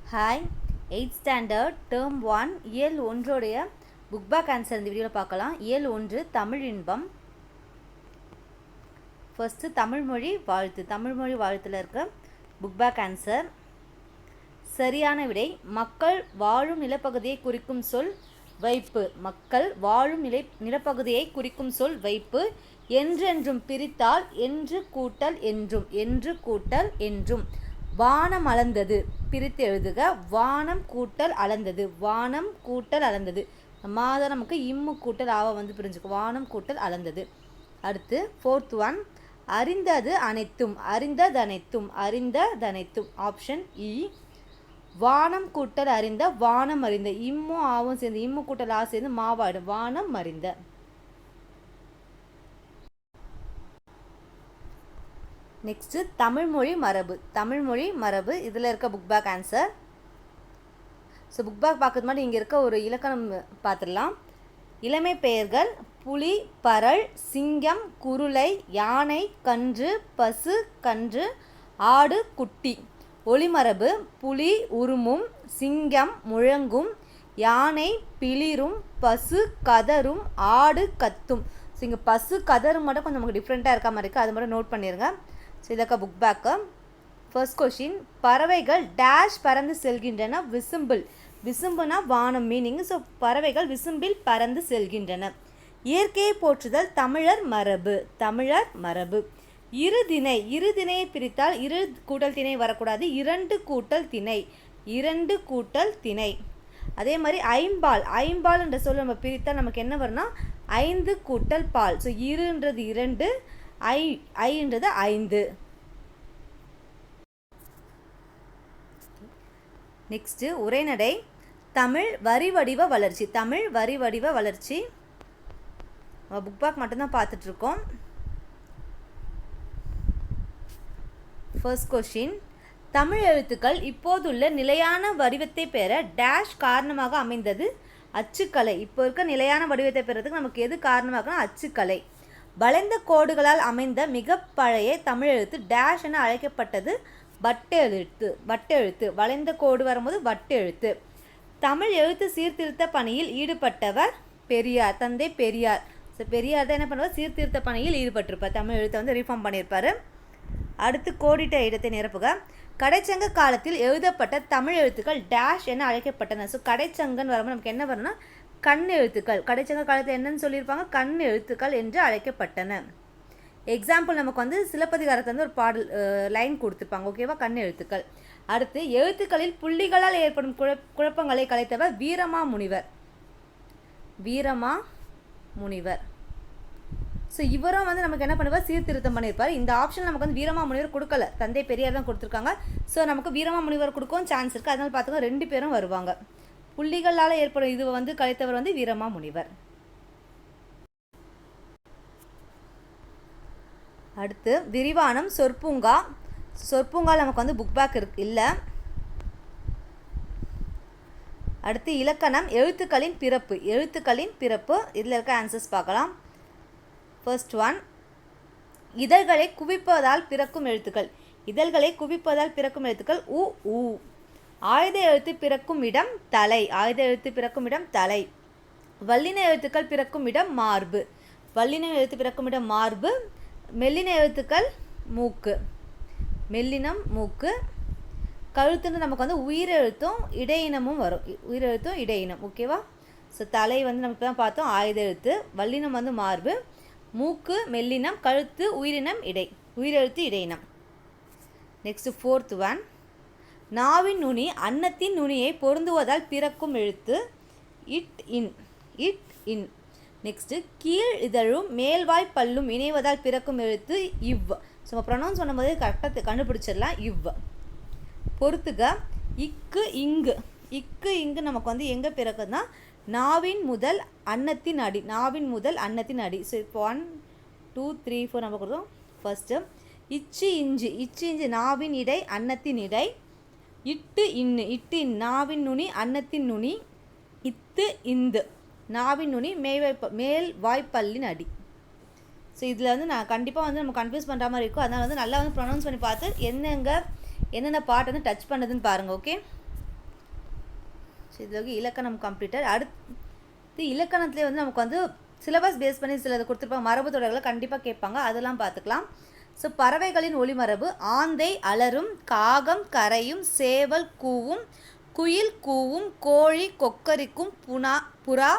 Hi 8th standard term 1 இயல் ஒன்றுடைய book back answer இந்த வீடியோவில் பார்க்கலாம். இயல் 1 தமிழ் இன்பம். ஃபர்ஸ்ட்டு தமிழ்மொழி வாழ்த்தில் இருக்க புக் பேக் ஆன்சர். சரியான விடை மக்கள் வாழும் நிலப்பகுதியை குறிக்கும் சொல் வைப்பு. மக்கள் வாழும் நிலப்பகுதியை குறிக்கும் சொல் வைப்பு. என்றென்றும் பிரித்தால் என்று கூட்டல் என்றும். வானம் அளந்தது பிரித்து எழுதுக. வானம் கூட்டல் அளந்தது. மாதம் நமக்கு இம்மு கூட்டல் ஆவ வந்து பிரிஞ்சுக்கும். வானம் கூட்டல் அளந்தது. அடுத்து 4th ஒன் அறிந்தது அனைத்தும். ஆப்ஷன் இ. வானம் கூட்டல் அறிந்த வானம் அறிந்த. இம்மும் ஆவும் சேர்ந்து இம்மு கூட்டல் ஆ சேர்ந்து மாவாடும். வானம் அறிந்த. நெக்ஸ்ட்டு தமிழ்மொழி மரபு இதில் இருக்க book back answer. So book back பார்க்கறது மாதிரி இங்கே இருக்க ஒரு இலக்கணம் பார்த்துடலாம். இளமை பெயர்கள் புலி, பரல், சிங்கம், குருளை, யானை, கன்று, பசு, கன்று, ஆடு, குட்டி. ஒளிமரபு புலி உருமும், சிங்கம் முழங்கும், யானை பிளிரும், பசு கதரும், ஆடு கத்தும். ஸோ இங்கே பசு கதரும் மட்டும் கொஞ்சம் நமக்கு டிஃப்ரெண்ட்டாக இருக்க மாதிரி இருக்குது, அது மட்டும் நோட் பண்ணிடுங்க. ஸோ இதற்கா புக் பேக்கு. ஃபர்ஸ்ட் கொஷின் பறவைகள் டேஷ் பறந்து செல்கின்றன. விசும்புனா வானம் மீனிங். ஸோ பறவைகள் விசும்பில் பறந்து செல்கின்றன. இயற்கையை போற்றுதல் தமிழர் மரபு. இருதிணையை பிரித்தால் இரு கூட்டல் திணை வரக்கூடாது. இரண்டு கூட்டல் திணை. அதே மாதிரி ஐம்பால் என்ற சொல் நம்ம பிரித்தால் நமக்கு என்ன வரும்னா 5 கூட்டல் பால். ஸோ இருன்றது 2, ஐன்றது 5. நெக்ஸ்ட்டு உரைநடை தமிழ் வரி வடிவ வளர்ச்சி. புக் பேக் மட்டும்தான் பார்த்துட்ருக்கோம். ஃபர்ஸ்ட் கொஷின் தமிழ் எழுத்துக்கள் இப்போதுள்ள நிலையான வடிவத்தை பெற டேஷ் காரணமாக அமைந்தது அச்சுக்கலை. இப்போ இருக்க நிலையான வடிவத்தை பெறதுக்கு நமக்கு எது காரணமாகனா அச்சுக்கலை. வளைந்த கோடுகளால் அமைந்த மிக பழைய தமிழ் எழுத்து டேஷ் என அழைக்கப்பட்டது வட்டெழுத்து. வளைந்த கோடு வரும்போது வட்டெழுத்து. தமிழ் எழுத்து சீர்திருத்த பணியில் ஈடுபட்டவர் பெரியார், தந்தை பெரியார். ஸோ பெரியார் தான் என்ன பண்ணுவார், சீர்திருத்த பணியில் ஈடுபட்டிருப்பார். தமிழ் எழுத்தை வந்து ரீஃபார்ம் பண்ணியிருப்பார். அடுத்து கோடிட்ட இடத்தை நிரப்புக. கடைச்சங்க காலத்தில் எழுதப்பட்ட தமிழ் எழுத்துக்கள் டேஷ் என அழைக்கப்பட்டன. ஸோ கடைச்சங்கன்னு வரும்போது நமக்கு என்ன வரும்னா கண் எழுத்துக்கள். கடைச்சங்க காலத்தில் என்னன்னு சொல்லியிருப்பாங்க, கண் எழுத்துக்கள் என்று அழைக்கப்பட்டன. எக்ஸாம்பிள் நமக்கு வந்து சிலப்பதிகாரத்தில் வந்து ஒரு பாடல் லைன் கொடுத்துருப்பாங்க. ஓகேவா, கண் எழுத்துக்கள். அடுத்து எழுத்துக்களில் புள்ளிகளால் ஏற்படும் குழப்பங்களை கலைத்தவர் வீரமா முனிவர். ஸோ இவரும் வந்து நமக்கு என்ன பண்ணுவார், சீர்திருத்தம் பண்ணியிருப்பார். இந்த ஆப்ஷன் நமக்கு வந்து வீரமா முனிவர் கொடுக்கல, தந்தை பெரியார் தான் கொடுத்துருக்காங்க. ஸோ நமக்கு வீரமா முனிவர் கொடுக்கவும் சான்ஸ் இருக்குது. அதனால பார்த்துக்கோ 2 பேரும் வருவாங்க. புள்ளிகளால் ஏற்படும் இது வந்து கலைத்தவர் வந்து வீரமா முனிவர். அடுத்து விரிவானம் சொற்பூங்கா நமக்கு வந்து புக் பேக் இல்லை. அடுத்து இலக்கணம் எழுத்துக்களின் பிறப்பு. இதில் இருக்க ஆன்சர்ஸ் பார்க்கலாம். ஃபர்ஸ்ட் ஒன் இதழ்களை குவிப்பதால் பிறக்கும் எழுத்துக்கள். உ. ஆயுத எழுத்து பிறக்கும் இடம் தலை. வல்லின எழுத்துக்கள் பிறக்கும் இடம் மார்பு. மெல்லின எழுத்துக்கள் மூக்கு. கழுத்துன்னு நமக்கு வந்து உயிரெழுத்தும் இடையினமும் வரும். இடையினம். ஓகேவா. ஸோ தலை வந்து நமக்கு தான் பார்த்தோம் ஆயுத எழுத்து. வல்லினம் வந்து மார்பு, மூக்கு மெல்லினம், கழுத்து உயிரெழுத்து இடையினம். நெக்ஸ்ட் 4th ஒன் நாவின் நுனி அன்னத்தின் நுனியை பொருந்துவதால் பிறக்கும் எழுத்து இட் இன். நெக்ஸ்ட்டு கீழ் இதழும் மேல்வாய் பல்லும் இணைவதால் பிறக்கும் எழுத்து இவ். ஸோ நம்ம ப்ரொனவுன்ஸ் பண்ணும்போது கரெக்டாக கண்டுபிடிச்சிடலாம். இவ். பொறுத்துக இக்கு இங்கு நமக்கு வந்து எங்கே பிறக்குதுன்னா நாவின் முதல் அன்னத்தின் அடி. ஸோ இப்போ 1 2 3 4 நம்ம கொடுத்தோம். ஃபர்ஸ்ட்டு இச்சு இஞ்சு நாவின் இடை அன்னத்தின் இடை. இட்டு இன் நாவின் நுனி அன்னத்தின் நுனி. இத்து இந்து நாவின் நுனி மேல் வாய்ப்பல்லின் அடி. ஸோ இதில் வந்து நான் கண்டிப்பாக வந்து நம்ம கன்ஃபியூஸ் பண்ணுற மாதிரி இருக்கும். அதனால் வந்து நல்லா வந்து ப்ரொனவுன்ஸ் பண்ணி பார்த்து என்னென்ன பார்ட் வந்து டச் பண்ணுதுன்னு பாருங்கள். ஓகே. ஸோ இதில் இலக்கணம் கம்ப்ளீட்டட். அடுத்து இலக்கணத்துலேயே வந்து நமக்கு வந்து சிலபஸ் பேஸ் பண்ணி சிலது கொடுத்துருப்பாங்க, மரபு தொடர்களை கண்டிப்பாக கேட்பாங்க, அதெல்லாம் பார்த்துக்கலாம். ஸோ பறவைகளின் ஒளிமரபு: ஆந்தை அலரும், காகம் கரையும், சேவல் கூவும், குயில் கூவும், கோழி கொக்கரிக்கும், புறா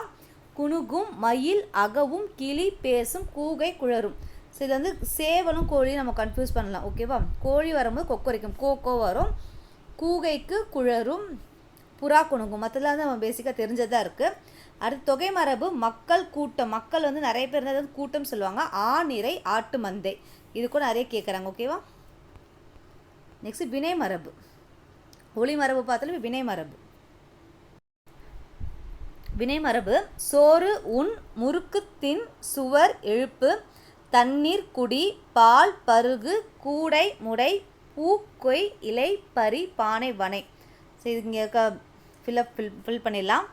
குணுகும், மயில் அகவும், கிளி பேசும், கூகை குழரும். ஸோ இது வந்து சேவலும் கோழியும் நம்ம கன்ஃபியூஸ் பண்ணலாம். ஓகேவா? கோழி வரும்போது கொக்கரிக்கும், கோ வரும், கூகைக்கு குழரும், புறா குணுகும். மற்றெல்லாம் வந்து நம்ம பேசிக்காக தெரிஞ்சதாக இருக்குது. அடுத்து தொகை மரபு: மக்கள் கூட்டம், மக்கள் வந்து நிறைய பேர் இருந்தால் கூட்டம் சொல்லுவாங்க. ஆநிறை ஆட்டு மந்தை, இது கூட நிறைய கேட்குறாங்க. ஓகேவா? நெக்ஸ்ட் வினை மரபு. ஒளி மரபு பார்த்தாலும் வினை மரபு. வினை மரபு: சோறு உண், முறுக்கு தின், சுவர் எழுப்பு, தண்ணீர் குடி, பால் பருகு, கூடை முடை, பூ கொய், இலை பறி, பானை வனை. ஸோ இது இங்கே ஃபில் பண்ணிடலாம்.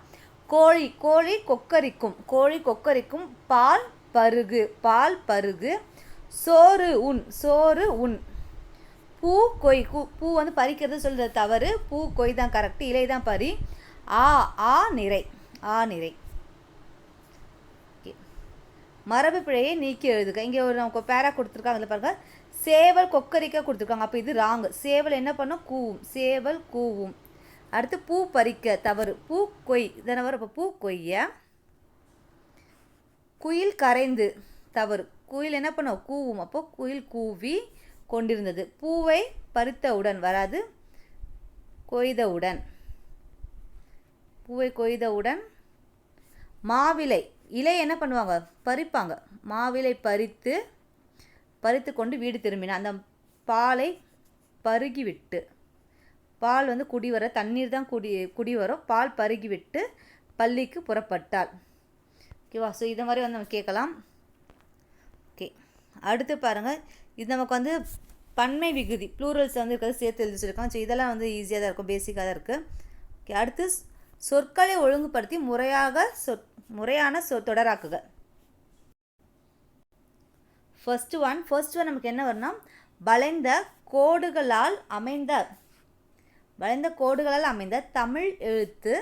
கோழி கொக்கரிக்கும், பால் பருகு, சோறு உண், பூ கொய், பூ வந்து பறிக்கிறது சொல்கிறது தவறு, பூ கொய் தான் கரெக்டு, இலை தான் பறி, ஆ நிறை. மரபு பிழையை நீக்கி எழுதுக. இங்கே ஒரு நமக்கு பேரா கொடுத்துருக்காங்க, அதில் பாருங்கள், சேவல் கொக்கரிக்க கொடுத்துருக்காங்க, அப்போ இது ராங்கு. சேவல் என்ன பண்ணும்? கூவும், சேவல் கூவும். அடுத்து பூ பறிக்க தவறு, பூ கொய் தானே வரும், அப்போ பூ கொய்ய. குயில் கரைந்து தவறு, குயில் என்ன பண்ணும்? கூவும், அப்போ குயில் கூவி கொண்டிருந்தது. பூவை பறித்தவுடன் வராது, பூவை கொய்தவுடன். மாவிலை, இலை என்ன பண்ணுவாங்க? பறிப்பாங்க. மாவிலை பறித்து கொண்டு வீடு திரும்பினா, அந்த பாலை பருகிவிட்டு, பால் வந்து குடி வர, தண்ணீர் தான் குடி வரும், பால் பருகிவிட்டு பள்ளிக்கு புறப்பட்டாள். ஓகேவா? ஸோ இதை மாதிரி வந்து நம்ம கேட்கலாம். ஓகே, அடுத்து பாருங்கள், இது நமக்கு வந்து பன்மை விகுதி ப்ளூரல்ஸ் வந்து இருக்கிறது சேர்த்து எழுதி வச்சுருக்கோம். ஸோ இதெல்லாம் வந்து ஈஸியாக தான் இருக்கும், பேசிக்காக தான் இருக்குது. ஓகே, அடுத்து சொற்களை ஒழுங்குபடுத்தி முறையான தொடராக்குக. ஃபர்ஸ்ட் ஒன் நமக்கு என்ன வரும்னா, வளைந்த கோடுகளால் அமைந்த தமிழ் எழுத்து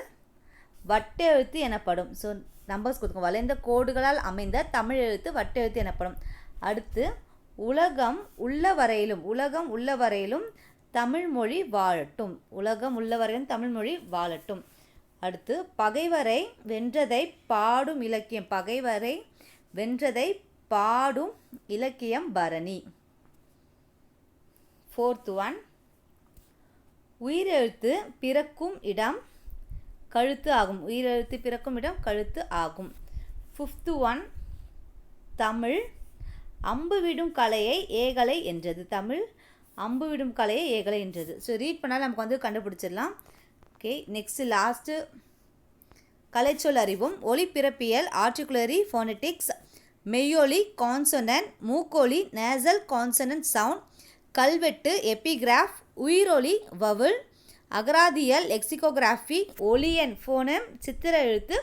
வட்டெழுத்து எனப்படும். ஸோ நம்பர்ஸ் கொடுத்துக்கோங்க. வளைந்த கோடுகளால் அமைந்த தமிழ் எழுத்து வட்டெழுத்து எனப்படும். அடுத்து உலகம் உள்ள வரையிலும் தமிழ்மொழி வாழட்டும். அடுத்து பகைவரை வென்றதை பாடும் இலக்கியம் பரணி. ஃபோர்த் ஒன், உயிரெழுத்து பிறக்கும் இடம் கழுத்து ஆகும். ஃபிஃப்த் ஒன், தமிழ் அம்புவிடும் கலையை ஏகலை என்றது. ஸோ ரீட் பண்ணால் நமக்கு வந்து கண்டுபிடிச்சிடலாம். ஓகே, நெக்ஸ்ட் லாஸ்ட்டு கலைச்சொல் அறிவும். ஒலிப்பிறப்பியல், ஆர்டிகுலரி ஃபோனட்டிக்ஸ், மெய்யொலி கான்சனன்ட், மூக்கொலி நேசல் கான்சனன்ட் சவுண்ட், கல்வெட்டு எபிகிராஃப், உயிரொலி வவுல், அகராதியல் லெக்சிகோகிராஃபி, ஒலியன் ஃபோனம், சித்திர எழுத்து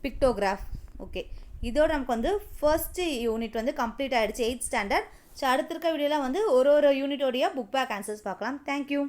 பிக்டோகிராஃப். ஓகே, இதோட நமக்கு வந்து ஃபர்ஸ்ட் யூனிட் வந்து கம்ப்ளீட் ஆகிடுச்சு, 8th ஸ்டாண்டர்ட். ஸோ அடுத்திருக்க வீடியோலாம் வந்து ஒரு யூனிட்டோடைய புக் பேக் ஆன்சர்ஸ் பார்க்கலாம். தேங்க்யூ.